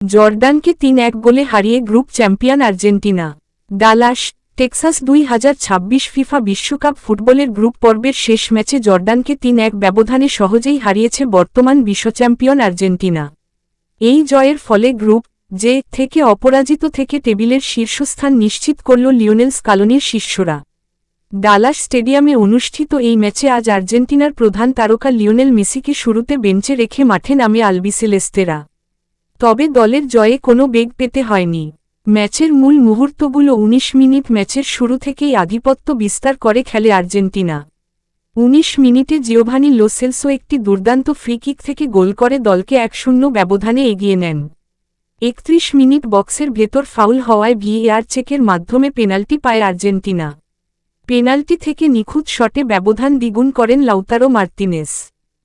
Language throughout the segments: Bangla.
জর্ডানকে ৩-১ গোলে হারিয়ে group champion Argentina. Dallas, Texas. ২০২৬ FIFA বিশ্বকাপ ফুটবলের গ্রুপ পর্বের শেষ ম্যাচে জর্ডানকে ৩-১ ব্যবধানে সহজেই হারিয়েছে বর্তমান বিশ্বচ্যাম্পিয়ন আর্জেন্টিনা। এই জয়ের ফলে গ্রুপ জে থেকে অপরাজিত থেকে টেবিলের শীর্ষস্থান নিশ্চিত করল লিওনেল স্কালোনির শিষ্যরা। ডালাস স্টেডিয়ামে অনুষ্ঠিত এই ম্যাচে আজ আর্জেন্টিনার প্রধান তারকা লিওনেল মেসিকে শুরুতে বেঞ্চে রেখে মাঠে নামে আলবিসেলেস্তেরা। তবে দলের জয়ে কোনো বেগ পেতে হয়নি। ম্যাচের মূল মুহূর্তগুলো ১৯ মিনিট। ম্যাচের শুরু থেকেই আধিপত্য বিস্তার করে খেলে আর্জেন্টিনা। ১৯ মিনিটে জিওভানি লো সেলসো একটি দুর্দান্ত ফ্রি কিক থেকে গোল করে দলকে ১-০ ব্যবধানে এগিয়ে নেন। ৩১ মিনিট বক্সের ভেতর ফাউল হওয়ায় ভিএআর চেকের মাধ্যমে পেনাল্টি পায় আর্জেন্টিনা। পেনাল্টি থেকে নিখুঁত শটে ব্যবধান দ্বিগুণ করেন লাউতারো মার্তিনেস।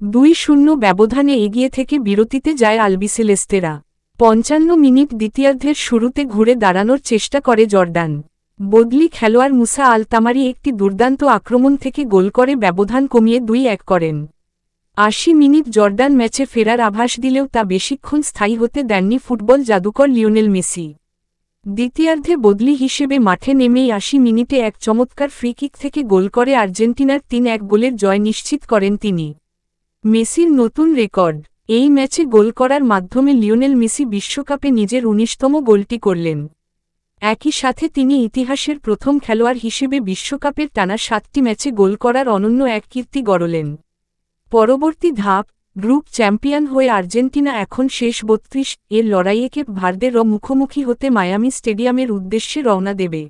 ২-০ ব্যবধানে এগিয়ে থেকে বিরতিতে যায় আলবিসেলেস্তেরা। ৫৫ মিনিট দ্বিতীয়ার্ধের শুরুতে ঘুরে দাঁড়ানোর চেষ্টা করে জর্ডান। বদলি খেলোয়াড় মুসা আল তামারি একটি দুর্দান্ত আক্রমণ থেকে গোল করে ব্যবধান কমিয়ে ২-১ করেন। ৮০ মিনিট জর্ডান ম্যাচে ফেরার আভাস দিলেও তা বেশিক্ষণ স্থায়ী হতে দেননি ফুটবল জাদুকর লিওনেল মেসি। দ্বিতীয়ার্ধে বদলি হিসেবে মাঠে নেমেই ৮০ মিনিটে এক চমৎকার ফ্রি কিক থেকে গোল করে আর্জেন্টিনার ৩-১ গোলের জয় নিশ্চিত করেন তিনি। মেসির নতুন রেকর্ড। এই ম্যাচে গোল করার মাধ্যমে লিওনেল মেসি বিশ্বকাপে নিজের ১৯তম গোলটি করলেন। একই সাথে তিনি ইতিহাসের প্রথম খেলোয়াড় হিসেবে বিশ্বকাপের টানা ৭টি ম্যাচে গোল করার অনন্য এক কীর্তি গড়লেন। পরবর্তী ধাপ গ্রুপ চ্যাম্পিয়ন হয়ে আর্জেন্টিনা এখন শেষ ৩২ এর লড়াইয়ে কেপ ভার্দের মুখোমুখি হতে মায়ামি স্টেডিয়ামের উদ্দেশ্যে রওনা দেবে।